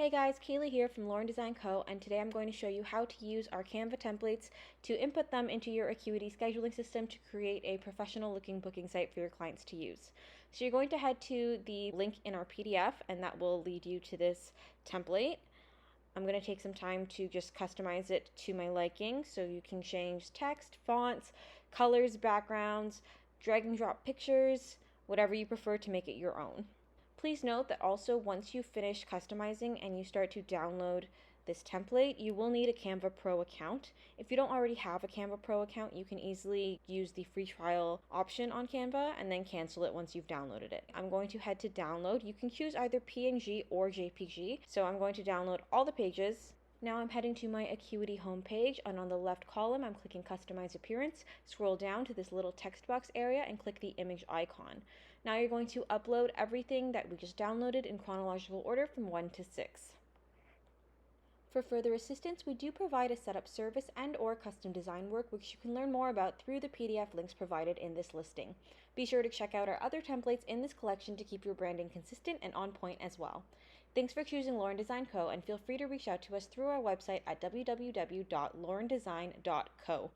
Hey guys, Kayley here from Lauren Design Co. And today I'm going to show you how to use our Canva templates to input them into your Acuity scheduling system to create a professional looking booking site for your clients to use. So you're going to head to the link in our PDF and that will lead you to this template. I'm going to take some time to just customize it to my liking, so you can change text, fonts, colors, backgrounds, drag and drop pictures, whatever you prefer to make it your own. Please note that also once you finish customizing and you start to download this template, you will need a Canva Pro account. If you don't already have a Canva Pro account, you can easily use the free trial option on Canva and then cancel it once you've downloaded it. I'm going to head to download. You can choose either PNG or JPG. So I'm going to download all the pages. Now I'm heading to my Acuity homepage, and on the left column I'm clicking Customize Appearance, scroll down to this little text box area and click the image icon. Now you're going to upload everything that we just downloaded in chronological order from 1 to 6. For further assistance, we do provide a setup service and/or custom design work, which you can learn more about through the PDF links provided in this listing. Be sure to check out our other templates in this collection to keep your branding consistent and on point as well. Thanks for choosing Lauren Design Co., and feel free to reach out to us through our website at www.laurendesign.co.